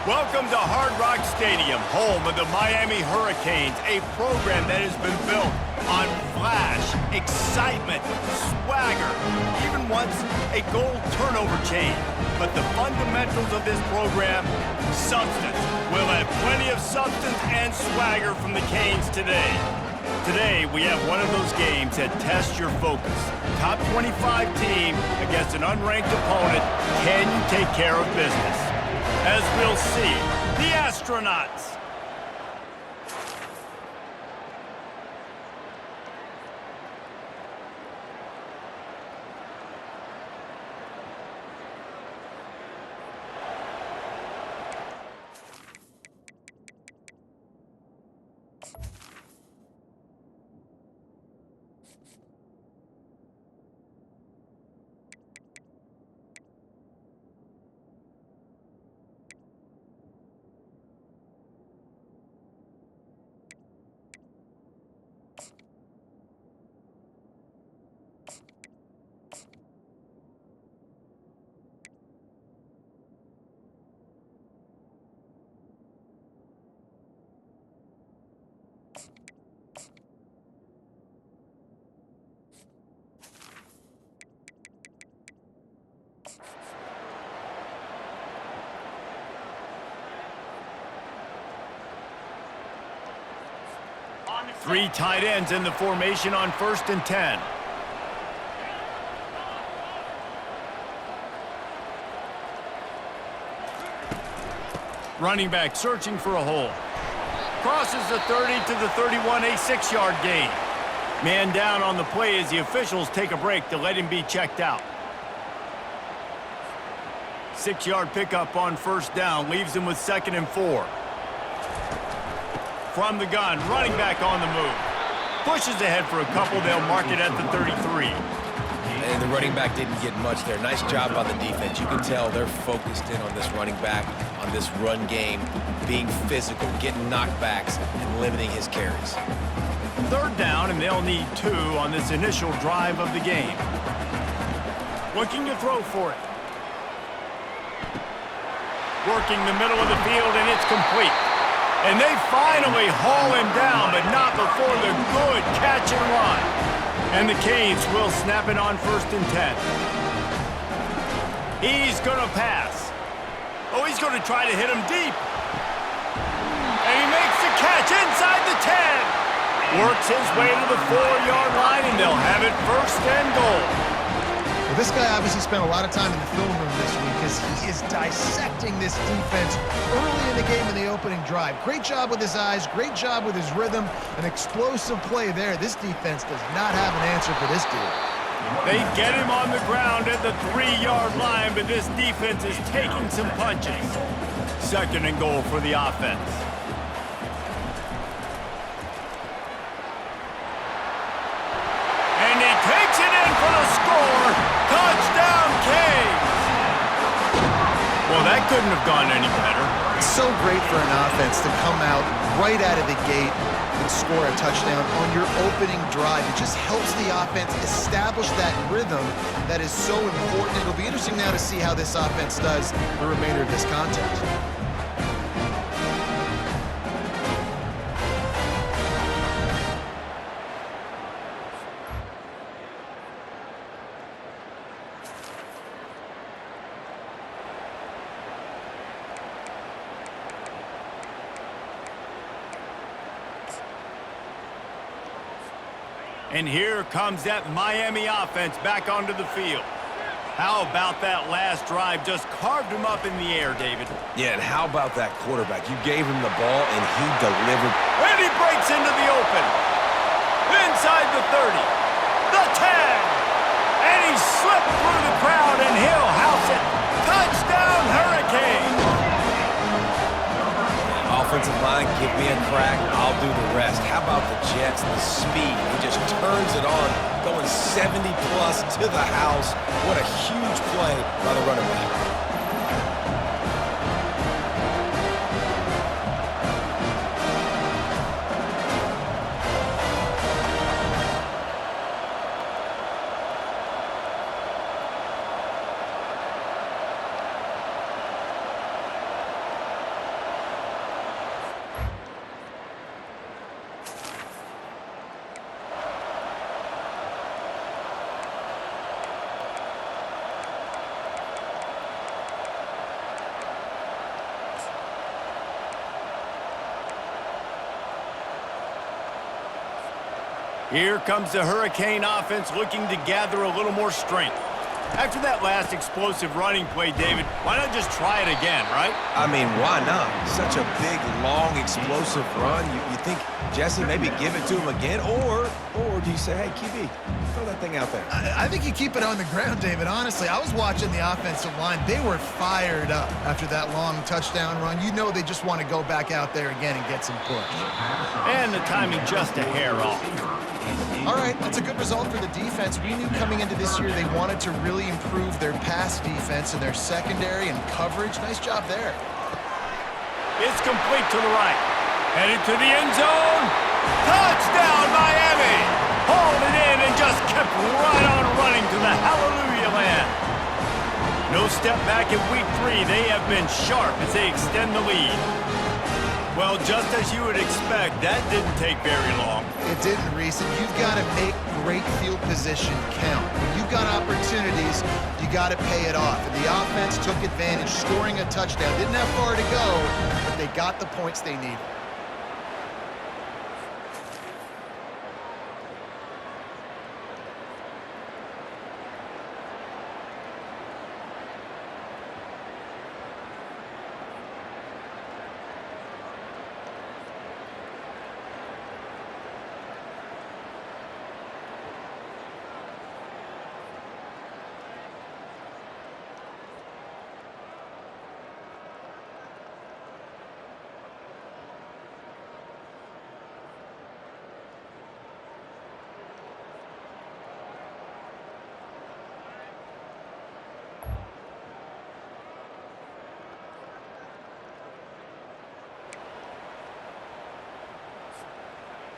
Welcome to Hard Rock Stadium, home of the Miami Hurricanes, a program that has been built on flash, excitement, swagger, even once a goal turnover chain. But the fundamentals of this program, substance. We'll have plenty of substance and swagger from the Canes today. Today, we have one of those games that tests your focus. Top 25 team against an unranked opponent. Can you take care of business? As we'll see, the Astronauts. Three tight ends in the formation on 1st and 10. Running back searching for a hole. Crosses the 30 to the 31, a 6-yard gain. Man down on the play as the officials take a break to let him be checked out. 6-yard pickup on 1st down leaves him with 2nd and 4. From the gun, running back on the move. Pushes ahead for a couple, they'll mark it at the 33. And the running back didn't get much there. Nice job by the defense. You can tell they're focused in on this running back, on this run game, being physical, getting knockbacks, and limiting his carries. 3rd down, and they'll need 2 on this initial drive of the game. Looking to throw for it. Working the middle of the field, and it's complete. And they finally haul him down, but not before the good catch and run. And the Canes will snap it on 1st and 10. He's going to pass. Oh, he's going to try to hit him deep. And he makes the catch inside the 10. Works his way to the 4-yard line, and they'll have it 1st and goal. Well, this guy obviously spent a lot of time in the film room this week as he is dissecting this defense early in the game in the opening drive. Great job with his eyes, great job with his rhythm, an explosive play there. This defense does not have an answer for this dude. They get him on the ground at the 3-yard line, but this defense is taking some punches. 2nd and goal for the offense. And he takes it in for the score. Touchdown, Canes! Well, that couldn't have gone any better. It's so great for an offense to come out right out of the gate and score a touchdown on your opening drive. It just helps the offense establish that rhythm that is so important. It'll be interesting now to see how this offense does the remainder of this contest. And here comes that Miami offense back onto the field. How about that last drive? Just carved him up in the air, David. Yeah, and how about that quarterback? You gave him the ball, and he delivered. And he breaks into the open. Inside the 30. The 10. And he slipped through the crowd, and he'll house it. Touchdown, Hurricanes. Offensive line, give me a crack, I'll do the rest. How about the Jets, the speed? He just turns it on, going 70-plus to the house. What a huge play by the running back. Here comes the Hurricane offense looking to gather a little more strength. After that last explosive running play, David, why not just try it again, right? I mean, why not? Such a big, long, explosive run. You think, Jesse, maybe give it to him again? Or do you say, hey, QB, throw that thing out there? I think you keep it on the ground, David. Honestly, I was watching the offensive line. They were fired up after that long touchdown run. You know they just want to go back out there again and get some push. And the timing just a hair off. All right, that's a good result for the defense. We knew coming into this year they wanted to really improve their pass defense and their secondary and coverage. Nice job there. It's complete to the right. Headed to the end zone. Touchdown, Miami! Hauled it in and just kept right on running to the hallelujah land. No step back in week 3. They have been sharp as they extend the lead. Well, just as you would expect, that didn't take very long. It didn't, Reese, and you've got to make great field position count. When you've got opportunities, you got to pay it off. And the offense took advantage, scoring a touchdown. Didn't have far to go, but they got the points they needed.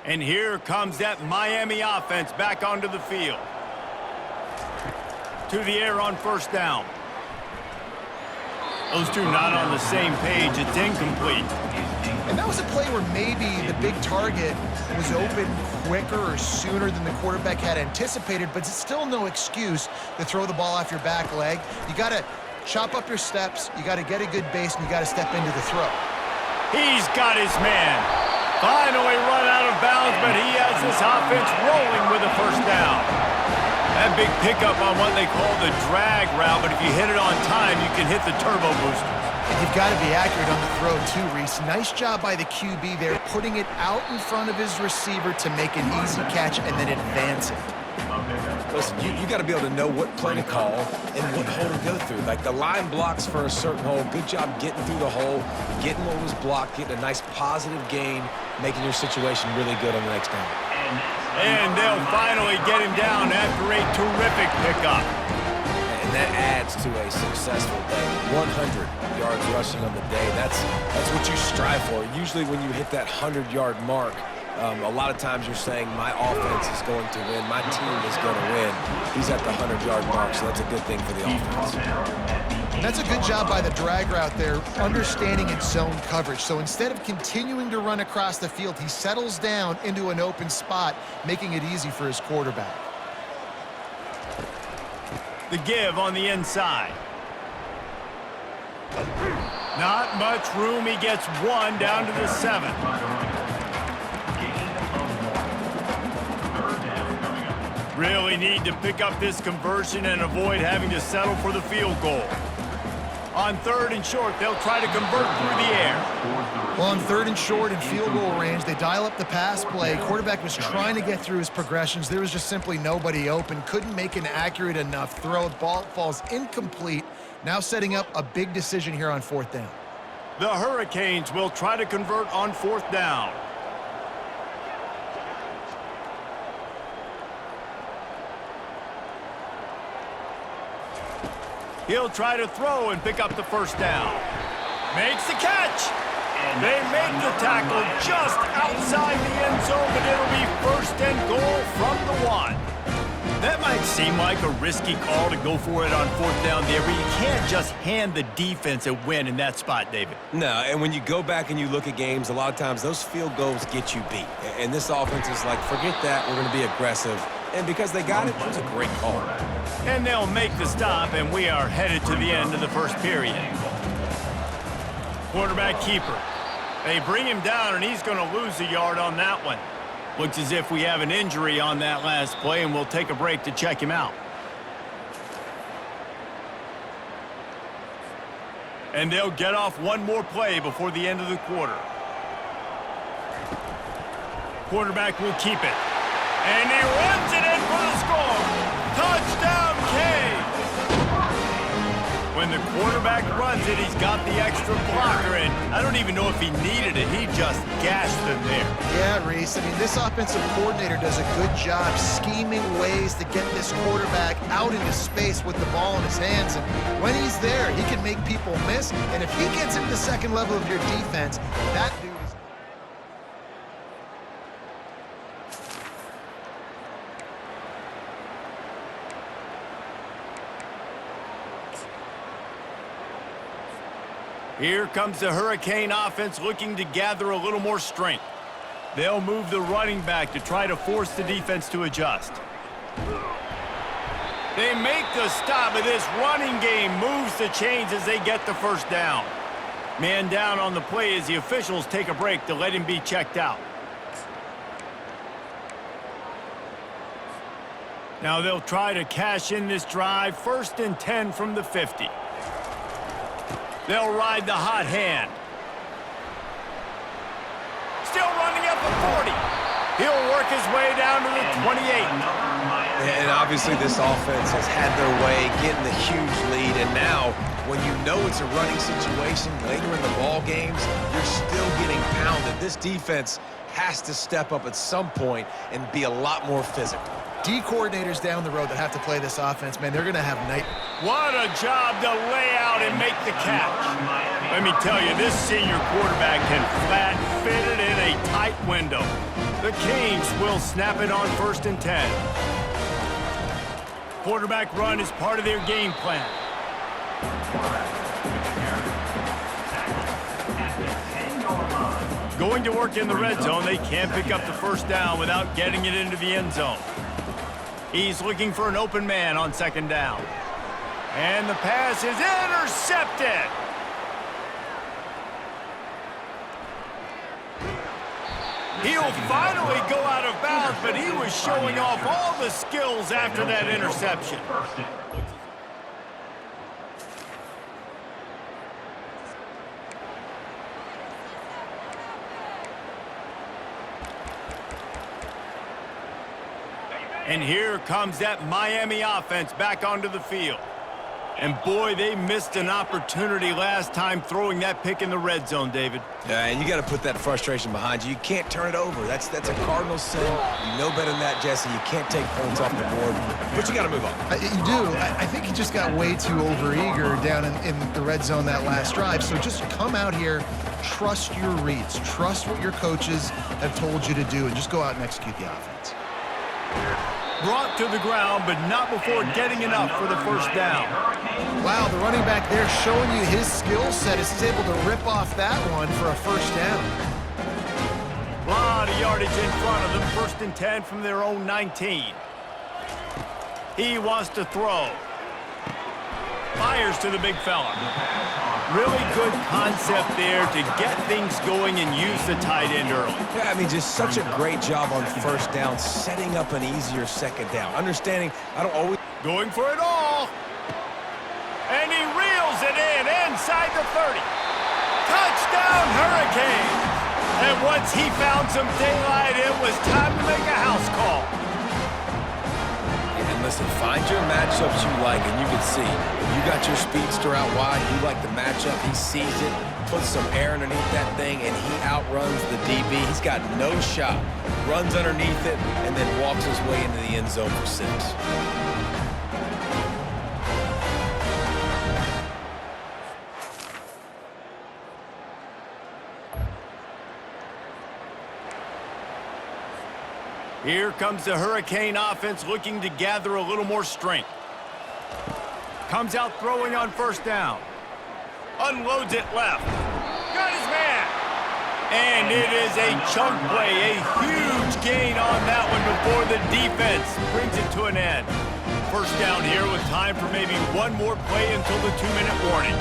And here comes that Miami offense back onto the field. To the air on first down. Those two not on the same page. It's incomplete. And that was a play where maybe the big target was open quicker or sooner than the quarterback had anticipated, but it's still no excuse to throw the ball off your back leg. You got to chop up your steps, you got to get a good base, and you got to step into the throw. He's got his man. Finally run out of bounds, but he has this offense rolling with a first down. That big pickup on what they call the drag route, but if you hit it on time, you can hit the turbo boosters. And you've got to be accurate on the throw too, Reese. Nice job by the QB there, putting it out in front of his receiver to make an easy catch and then advance it. Listen, you got to be able to know what play to call and what hole to go through. Like the line blocks for a certain hole. Good job getting through the hole, getting what was blocked, getting a nice positive gain, making your situation really good on the next down. And they'll finally get him down after a terrific pickup. And that adds to a successful day. 100 yards rushing on the day. That's what you strive for. Usually when you hit that 100-yard mark, a lot of times you're saying my offense is going to win, my team is going to win. He's at the 100-yard mark, so that's a good thing for the offense. And that's a good job by the drag route there, understanding its zone coverage. So instead of continuing to run across the field, he settles down into an open spot, making it easy for his quarterback. The give on the inside. Not much room. He gets one down to the 7. Really need to pick up this conversion and avoid having to settle for the field goal. On 3rd and short, they'll try to convert through the air. Well, on 3rd and short in field goal range, they dial up the pass play. Quarterback was trying to get through his progressions. There was just simply nobody open. Couldn't make an accurate enough throw. Ball falls incomplete. Now setting up a big decision here on 4th down. The Hurricanes will try to convert on 4th down. He'll try to throw and pick up the first down. Makes the catch. They make the tackle just outside the end zone, but it'll be 1st and goal from the 1. That might seem like a risky call to go for it on 4th down there, but you can't just hand the defense a win in that spot, David. No, and when you go back and you look at games, a lot of times those field goals get you beat. And this offense is like, forget that, we're going to be aggressive. And because they got it, it was a great call. And they'll make the stop, and we are headed to the end of the 1st period. Quarterback keeper. They bring him down, and he's going to lose a yard on that one. Looks as if we have an injury on that last play, and we'll take a break to check him out. And they'll get off one more play before the end of the quarter. Quarterback will keep it. And he runs it in for the score. Touchdown, Canes! When the quarterback runs it, he's got the extra blocker, and I don't even know if he needed it. He just gashed them there. Yeah, Reese. I mean, this offensive coordinator does a good job scheming ways to get this quarterback out into space with the ball in his hands. And when he's there, he can make people miss. And if he gets into the second level of your defense, that dude is... Here comes the Hurricane offense looking to gather a little more strength. They'll move the running back to try to force the defense to adjust. They make the stop, but this running game moves the chains as they get the first down. Man down on the play as the officials take a break to let him be checked out. Now they'll try to cash in this drive, 1st and 10 from the 50. They'll ride the hot hand. Still running up the 40. He'll work his way down to the 28. And obviously this offense has had their way getting the huge lead, and now when you know it's a running situation later in the ball games, you're still getting pounded. This defense has to step up at some point and be a lot more physical. D coordinators down the road that have to play this offense, man, they're going to have night. What a job to lay out and make the catch. Let me tell you, this senior quarterback can flat fit it in a tight window. The Canes will snap it on 1st and 10. Quarterback run is part of their game plan. Going to work in the red zone, they can't pick up the first down without getting it into the end zone. He's looking for an open man on 2nd down. And the pass is intercepted. He'll finally go out of bounds, but he was showing off all the skills after that interception. And here comes that Miami offense back onto the field. And boy, they missed an opportunity last time throwing that pick in the red zone, David. Yeah, and you got to put that frustration behind you. You can't turn it over. That's a cardinal sin. You know better than that, Jesse. You can't take points off the board, but you got to move on. You do. I think he just got way too overeager down in the red zone that last drive. So just come out here, trust your reads, trust what your coaches have told you to do, and just go out and execute the offense. Brought to the ground, but not before getting enough for the first down. Wow, the running back there showing you his skill set as he's able to rip off that one for a first down. A lot of yardage in front of them, 1st and 10 from their own 19. He wants to throw. Fires to the big fella. Really good concept there to get things going and use the tight end early. Yeah, I mean, just such a great job on 1st down, setting up an easier 2nd down. Understanding, I don't always... Going for it all. And he reels it in inside the 30. Touchdown, Hurricanes. And once he found some daylight, it was time to make a house call. And listen, find your matchups you like, and you can see. You got your speedster out wide, you like the matchup, he sees it, puts some air underneath that thing, and he outruns the DB. He's got no shot. Runs underneath it, and then walks his way into the end zone for 6. Here comes the Hurricane offense looking to gather a little more strength. Comes out throwing on 1st down. Unloads it left. Got his man. And it is a chunk play, a huge gain on that one before the defense brings it to an end. First down here with time for maybe one more play until the 2-minute warning.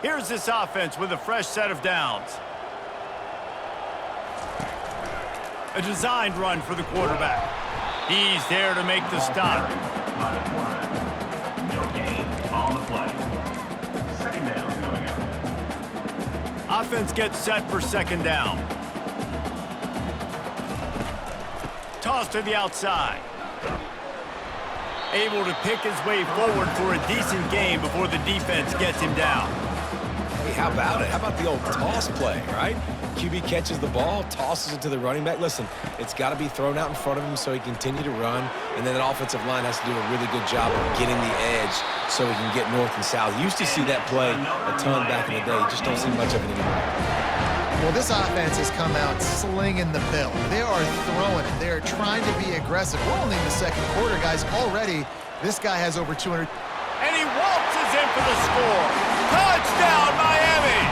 Here's this offense with a fresh set of downs. A designed run for the quarterback. He's there to make the stop. No gain on the play. Second down coming up. Offense gets set for second down. Toss to the outside. Able to pick his way forward for a decent gain before the defense gets him down. Hey, how about it? How about the old toss play, right? QB catches the ball, tosses it to the running back. Listen, it's got to be thrown out in front of him so he can continue to run, and then that offensive line has to do a really good job of getting the edge so he can get north and south. You used to see that play a ton back in the day. You just don't see much of it anymore. Well, this offense has come out slinging the pill. They are throwing it. They are trying to be aggressive. We're only in the second quarter, guys. Already, this guy has over 200. And he waltzes in for the score. Touchdown, Miami!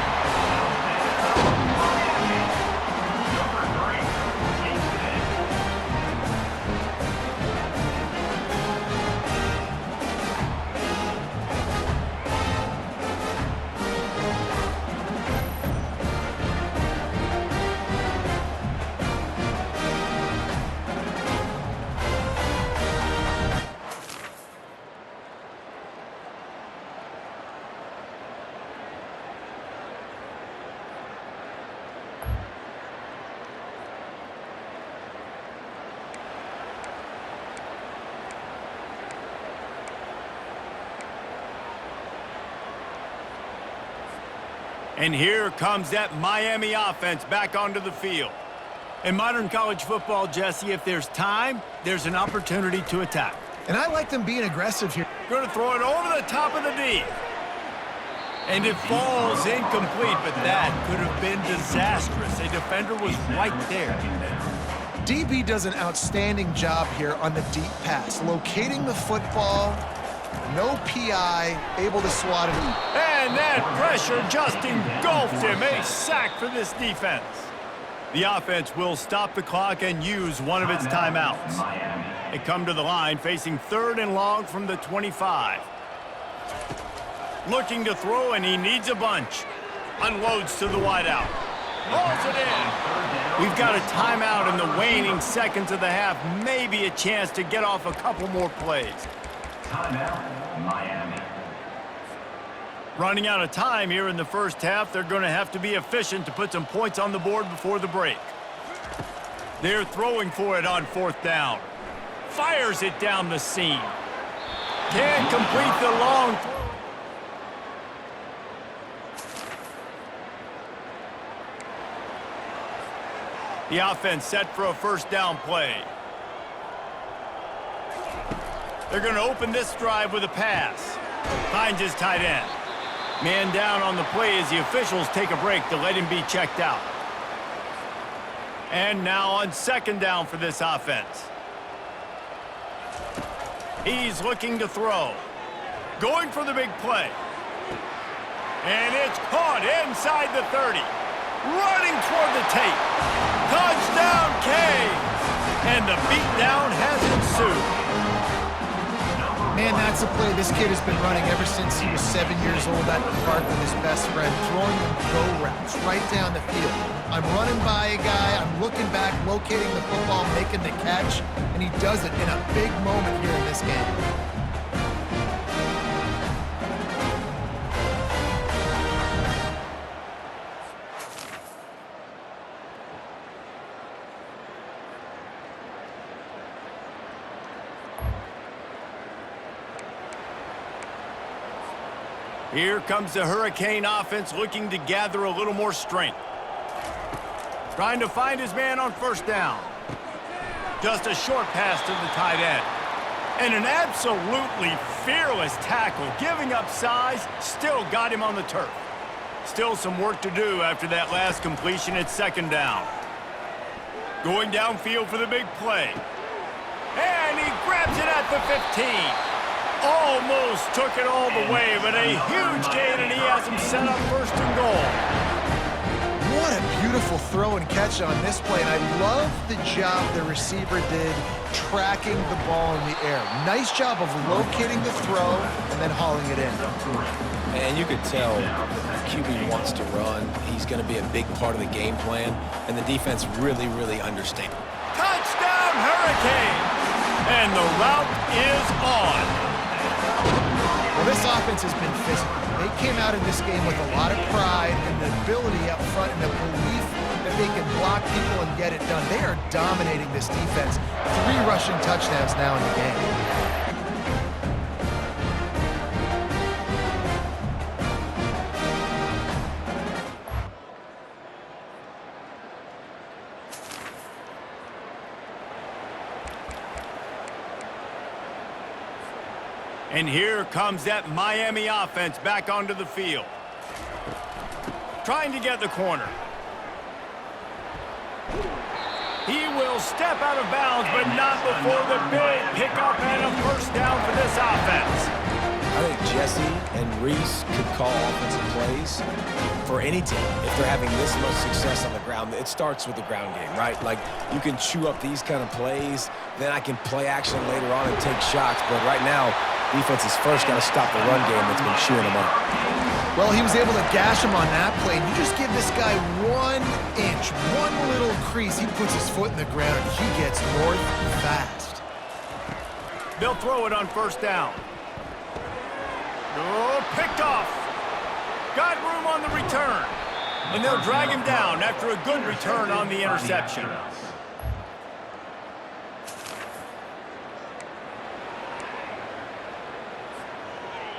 And here comes that Miami offense back onto the field. In modern college football, Jesse, if there's time, there's an opportunity to attack. And I like them being aggressive here. Going to throw it over the top of the D. And it falls incomplete, but that could have been disastrous. A defender was right there. DB does an outstanding job here on the deep pass, locating the football. No PI, able to swat it. And that pressure just engulfed him. A sack for this defense. The offense will stop the clock and use one of its timeouts. They come to the line facing 3rd and long from the 25. Looking to throw, and he needs a bunch. Unloads to the wideout. Rolls it in. We've got a timeout in the waning seconds of the half. Maybe a chance to get off a couple more plays. Timeout, Miami. Running out of time here in the first half. They're going to have to be efficient to put some points on the board before the break. They're throwing for it on 4th down. Fires it down the seam. Can't complete the long throw. The offense set for a 1st down play. They're going to open this drive with a pass. Finds his tight end. Man down on the play as the officials take a break to let him be checked out. And now on 2nd down for this offense. He's looking to throw. Going for the big play. And it's caught inside the 30. Running toward the tape. Touchdown, Canes! And the beatdown has ensued. Man, that's a play this kid has been running ever since he was 7 years old at the park with his best friend, throwing them go routes right down the field. I'm running by a guy, I'm looking back, locating the football, making the catch, and he does it in a big moment here in this game. Here comes the Hurricane offense looking to gather a little more strength. Trying to find his man on 1st down. Just a short pass to the tight end. And an absolutely fearless tackle, giving up size, still got him on the turf. Still some work to do after that last completion at 2nd down. Going downfield for the big play. And he grabs it at the 15. Almost took it all the way, but a huge gain, and he has him set up 1st and goal. What a beautiful throw and catch on this play, and I love the job the receiver did tracking the ball in the air. Nice job of locating the throw and then hauling it in. And you could tell the QB wants to run. He's going to be a big part of the game plan, and the defense really, really understands. Touchdown, Hurricanes! And the route is on. Well, this offense has been physical. They came out in this game with a lot of pride and the ability up front and the belief that they can block people and get it done. They are dominating this defense. 3 rushing touchdowns now in the game. And here comes that Miami offense back onto the field. Trying to get the corner. He will step out of bounds, but not before the big pickup and a first down for this offense. I think Jesse and Reese could call offensive plays for any team. If they're having this much success on the ground, it starts with the ground game, right? Like, you can chew up these kind of plays, then I can play action later on and take shots. But right now, defense has first got to stop the run game that's been chewing them up. Well, he was able to gash him on that play. You just give this guy 1 inch, one little crease, he puts his foot in the ground, and he gets north fast. They'll throw it on first down. Oh, picked off. Got room on the return. And they'll drag him down after a good return on the interception.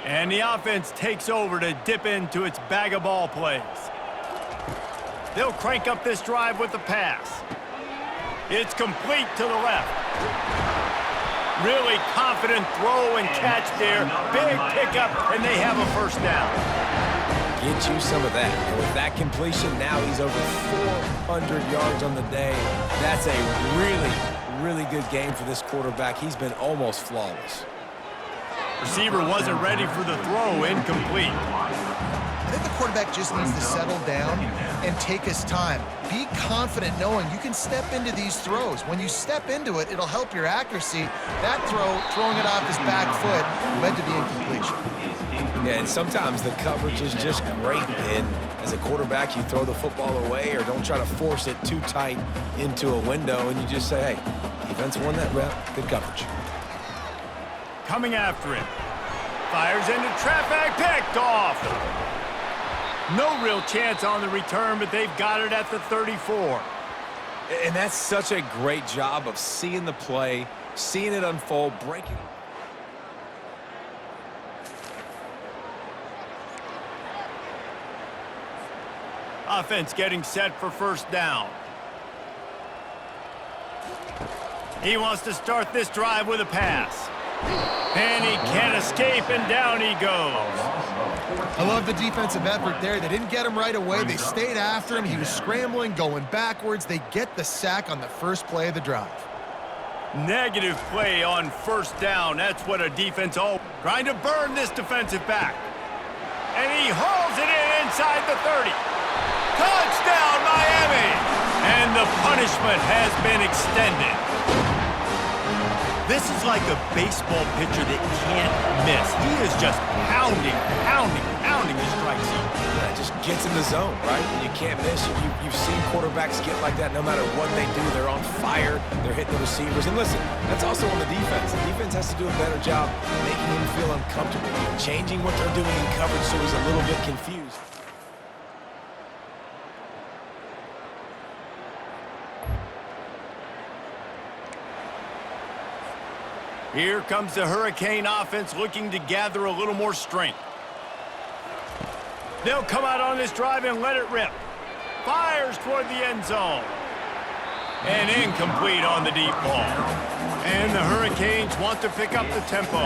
And the offense takes over to dip into its bag of ball plays. They'll crank up this drive with the pass. It's complete to the left. Really confident throw and catch there. Big pickup, and they have a first down. Get you some of that. And with that completion, now he's over 400 yards on the day. That's a really, really good game for this quarterback. He's been almost flawless. Receiver wasn't ready for the throw, incomplete. I think the quarterback just needs to settle down and take his time. Be confident knowing you can step into these throws. When you step into it, it'll help your accuracy. That throw, throwing it off his back foot, led to the incompletion. Yeah, and sometimes the coverage is just great. And as a quarterback, you throw the football away or don't try to force it too tight into a window, and you just say, hey, defense won that rep, good coverage. Coming after him. Fires into traffic, picked off. No real chance on the return, but they've got it at the 34. And that's such a great job of seeing the play, seeing it unfold, breaking. Offense getting set for first down. He wants to start this drive with a pass. And he can't escape, and down he goes. I love the defensive effort there. They didn't get him right away. They stayed after him. He was scrambling, going backwards. They get the sack on the first play of the drive. Negative play on first down. That's what a defense trying to burn this defensive back. And he hauls it in inside the 30. Touchdown, Miami! And the punishment has been extended. This is like a baseball pitcher that can't miss. He is just pounding the strike zone. Yeah, it just gets in the zone, right? And you can't miss. You've seen quarterbacks get like that no matter what they do. They're on fire. They're hitting the receivers. And listen, that's also on the defense. The defense has to do a better job making him feel uncomfortable, changing what they're doing in coverage so he's a little bit confused. Here comes the Hurricane offense looking to gather a little more strength. They'll come out on this drive and let it rip. Fires toward the end zone. And incomplete on the deep ball. And the Hurricanes want to pick up the tempo.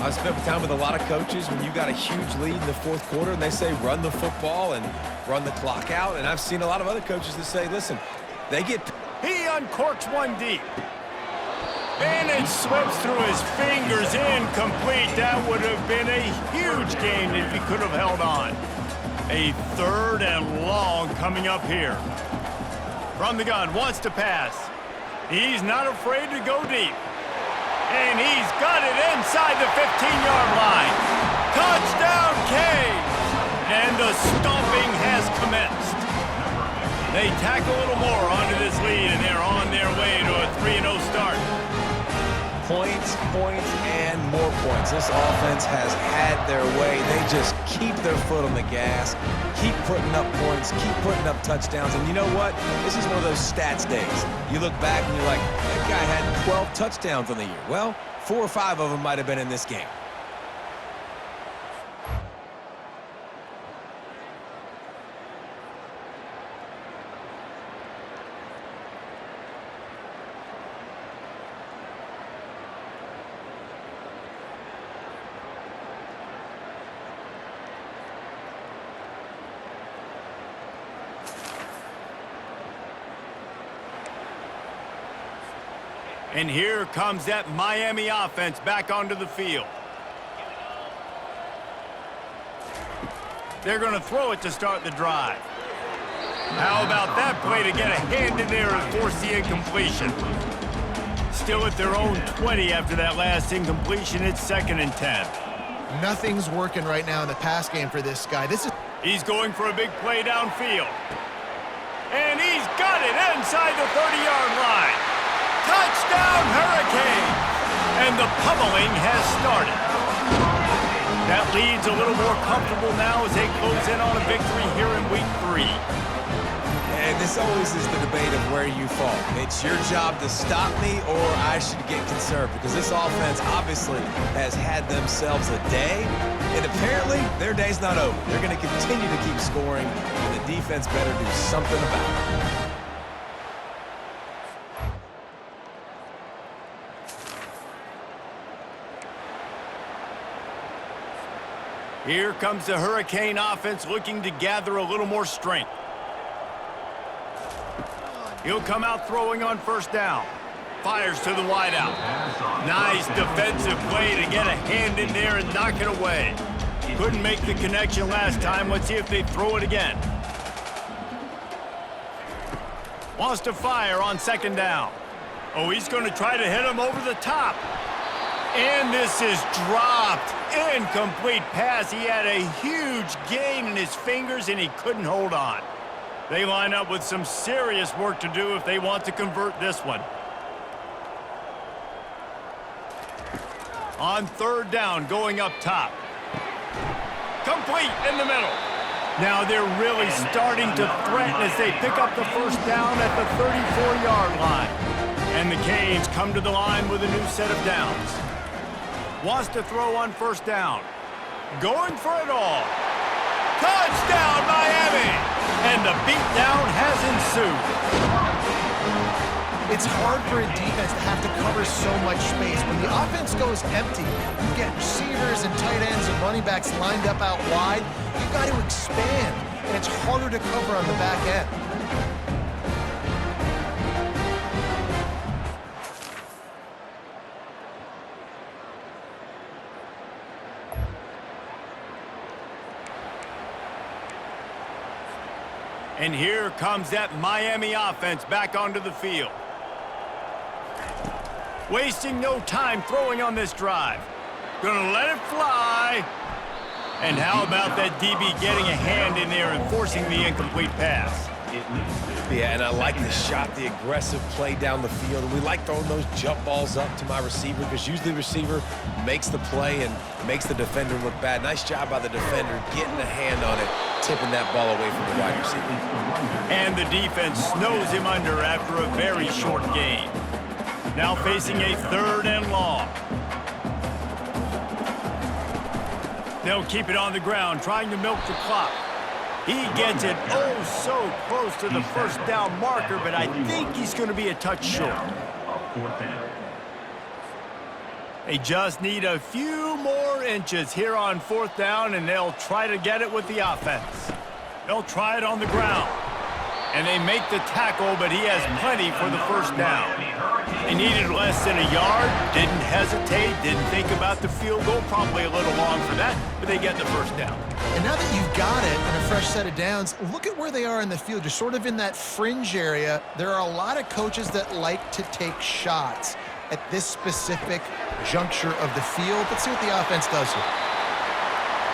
I've spent time with a lot of coaches when you got a huge lead in the fourth quarter and they say run the football and run the clock out. And I've seen a lot of other coaches that say, listen, they get... He uncorks one deep. And it slips through his fingers, incomplete. That would have been a huge gain if he could have held on. A third and long coming up here. From the gun, wants to pass. He's not afraid to go deep. And he's got it inside the 15-yard line. Touchdown, Canes! And the stomping has commenced. They tack a little more onto this lead, and they're on their way to a 3-0 start. Points, and more points. This offense has had their way. They just keep their foot on the gas, keep putting up points, keep putting up touchdowns. And you know what? This is one of those stats days. You look back and you're like, that guy had 12 touchdowns on the year. Well, 4 or 5 of them might have been in this game. And here comes that Miami offense back onto the field. They're going to throw it to start the drive. How about that play to get a hand in there and force the incompletion? Still at their own 20 after that last incompletion. It's 2nd and 10. Nothing's working right now in the pass game for this guy. He's going for a big play downfield. And he's got it inside the 30-yard line. Touchdown, Hurricanes! And the pummeling has started. That lead's a little more comfortable now as they close in on a victory here in Week 3. And this always is the debate of where you fall. It's your job to stop me or I should get conserved, because this offense obviously has had themselves a day, and apparently their day's not over. They're going to continue to keep scoring, and the defense better do something about it. Here comes the Hurricane offense looking to gather a little more strength. He'll come out throwing on 1st down. Fires to the wideout. Nice defensive play to get a hand in there and knock it away. Couldn't make the connection last time. Let's see if they throw it again. Wants to fire on 2nd down. Oh, he's going to try to hit him over the top. And this is dropped. Incomplete pass. He had a huge gain in his fingers, and he couldn't hold on. They line up with some serious work to do if they want to convert this one. On 3rd down, going up top. Complete in the middle. Now they're really starting to threaten as they pick up the 1st down at the 34-yard line. And the Canes come to the line with a new set of downs. Wants to throw on 1st down. Going for it all. Touchdown, Miami! And the beatdown has ensued. It's hard for a defense to have to cover so much space. When the offense goes empty, you get receivers and tight ends and running backs lined up out wide. You've got to expand, and it's harder to cover on the back end. And here comes that Miami offense back onto the field. Wasting no time throwing on this drive. Gonna let it fly. And how about that DB getting a hand in there and forcing the incomplete pass? Yeah, and I like the shot, the aggressive play down the field. And we like throwing those jump balls up to my receiver, because usually the receiver makes the play and makes the defender look bad. Nice job by the defender getting a hand on it, tipping that ball away from the wide receiver. And the defense snows him under after a very short gain. Now facing a 3rd and long. They'll keep it on the ground, trying to milk the clock. He gets it oh so close to the 1st down marker, but I think he's going to be a touch short. They just need a few more inches here on 4th down, and they'll try to get it with the offense. They'll try it on the ground. And they make the tackle, but he has plenty for the 1st down. They needed less than a yard, didn't hesitate, didn't think about the field goal, probably a little long for that, but they get the 1st down. And now that you've got it and a fresh set of downs, look at where they are in the field. You're sort of in that fringe area. There are a lot of coaches that like to take shots at this specific juncture of the field. Let's see what the offense does here.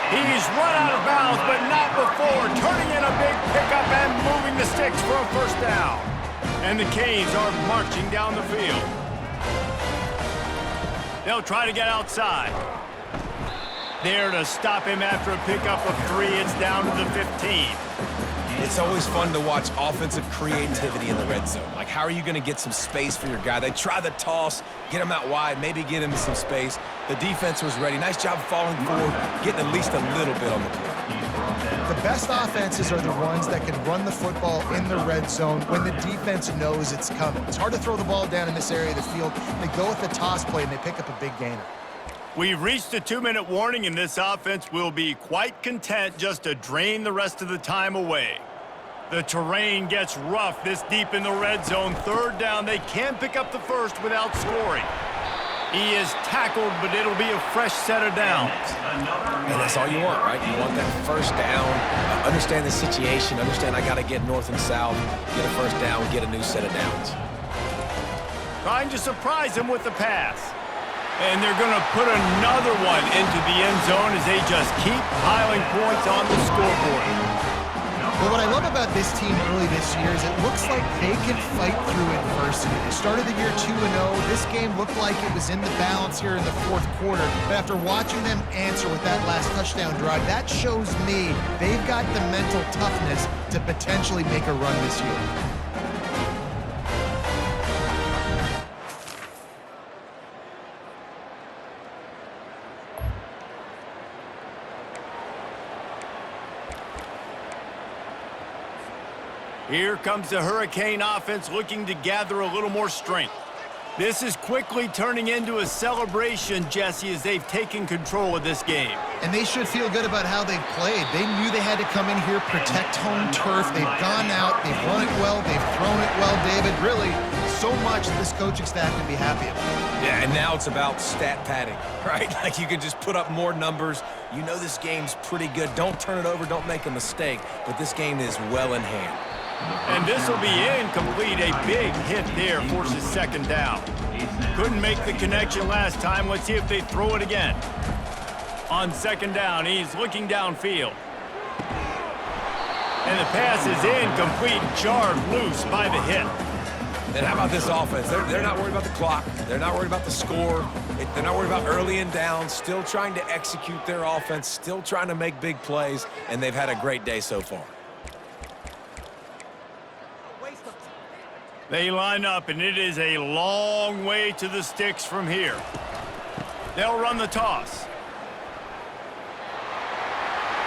He's run out of bounds, but not before turning in a big pickup and moving the sticks for a first down. And the Canes are marching down the field. They'll try to get outside. There to stop him after a pickup of 3. It's down to the 15. It's always fun to watch offensive creativity in the red zone. Like, how are you going to get some space for your guy? They try the toss, get him out wide, maybe get him some space. The defense was ready. Nice job falling forward, getting at least a little bit on the play. The best offenses are the ones that can run the football in the red zone when the defense knows it's coming. It's hard to throw the ball down in this area of the field. They go with the toss play, and they pick up a big gainer. We've reached a 2-minute warning, and this offense will be quite content just to drain the rest of the time away. The terrain gets rough this deep in the red zone. Third down, they can pick up the first without scoring. He is tackled, but it'll be a fresh set of downs. And that's all you want, right? You want that first down, understand the situation, understand I got to get north and south, get a first down, get a new set of downs. Trying to surprise him with the pass. And they're going to put another one into the end zone as they just keep piling points on the scoreboard. Well, what I love about this team early this year is it looks like they can fight through adversity. They started the year 2-0. This game looked like it was in the balance here in the fourth quarter. But after watching them answer with that last touchdown drive, that shows me they've got the mental toughness to potentially make a run this year. Here comes the Hurricane offense looking to gather a little more strength. This is quickly turning into a celebration, Jesse, as they've taken control of this game. And they should feel good about how they've played. They knew they had to come in here, protect home turf. They've gone out, they've run it well, they've thrown it well, David. Really, so much that this coaching staff can be happy about. Yeah, and now it's about stat padding, right? Like, you can just put up more numbers. You know this game's pretty good. Don't turn it over, don't make a mistake. But this game is well in hand. And this will be incomplete. A big hit there forces second down. Couldn't make the connection last time. Let's see if they throw it again. On second down, he's looking downfield. And the pass is incomplete, jarred loose by the hit. And how about this offense? They're not worried about the clock. They're not worried about the score. They're not worried about early and down. Still trying to execute their offense. Still trying to make big plays. And they've had a great day so far. They line up, and it is a long way to the sticks from here. They'll run the toss.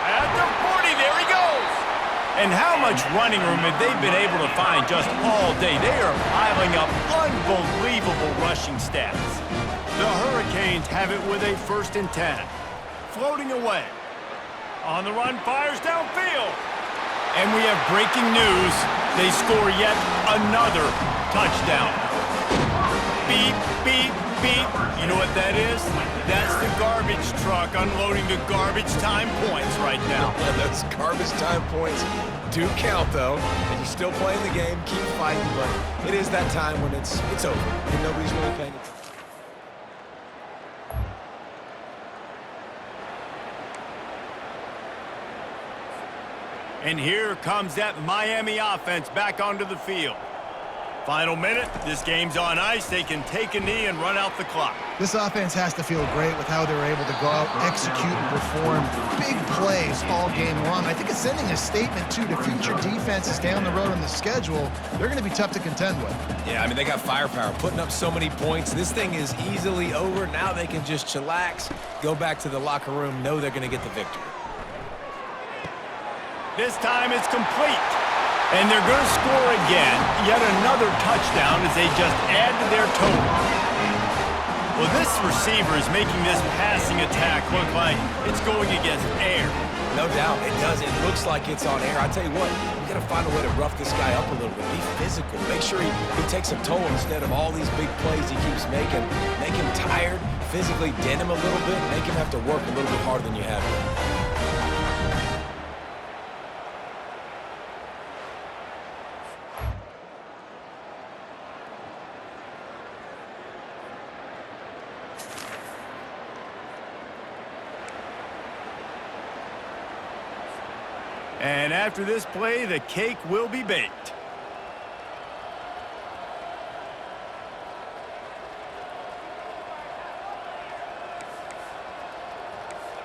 At the 40, there he goes. And how much running room have they been able to find just all day? They are piling up unbelievable rushing stats. The Hurricanes have it with a 1st and 10. Floating away. On the run, fires downfield. And we have breaking news. They score yet another touchdown. Beep, beep, beep. You know what that is? That's the garbage truck unloading the garbage time points right now. Those garbage time points do count, though. And you're still playing the game, keep fighting, but it is that time when it's over and nobody's really paying attention. And here comes that Miami offense back onto the field. Final minute, this game's on ice. They can take a knee and run out the clock. This offense has to feel great with how they're able to go out, execute, and perform big plays all game long. I think it's sending a statement, too, to future defenses down the road on the schedule. They're going to be tough to contend with. Yeah, I mean, they got firepower, putting up so many points. This thing is easily over. Now they can just chillax, go back to the locker room, know they're going to get the victory. This time it's complete. And they're going to score again. Yet another touchdown as they just add to their total. Well, this receiver is making this passing attack look like it's going against air. No doubt, it does. It looks like it's on air. I tell you what, you got to find a way to rough this guy up a little bit. Be physical. Make sure he takes a toll instead of all these big plays he keeps making. Make him tired, physically dent him a little bit, make him have to work a little bit harder than you have been. And after this play, the cake will be baked.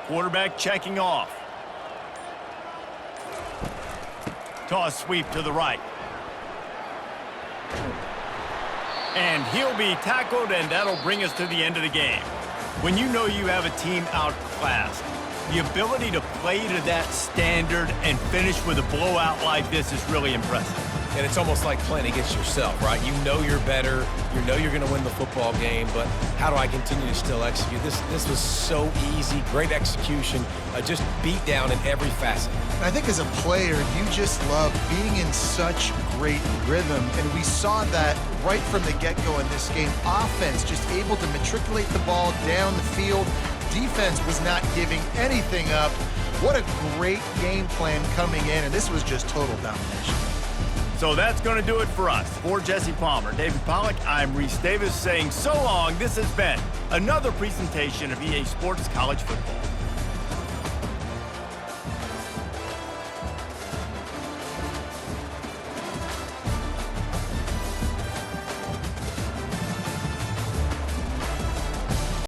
Quarterback checking off. Toss sweep to the right. And he'll be tackled, and that'll bring us to the end of the game. When you know you have a team outclassed, the ability to play to that standard and finish with a blowout like this is really impressive. And it's almost like playing against yourself, right? You know you're better. You know you're going to win the football game, but how do I continue to still execute? This was so easy. Great execution. Just beat down in every facet. I think as a player, you just love being in such great rhythm, and we saw that right from the get-go in this game. Offense just able to matriculate the ball down the field. Defense was not giving anything up. What a great game plan coming in, and this was just total domination. So that's going to do it for us. For Jesse Palmer, David Pollack, I'm Reese Davis saying so long. This has been another presentation of EA Sports College Football.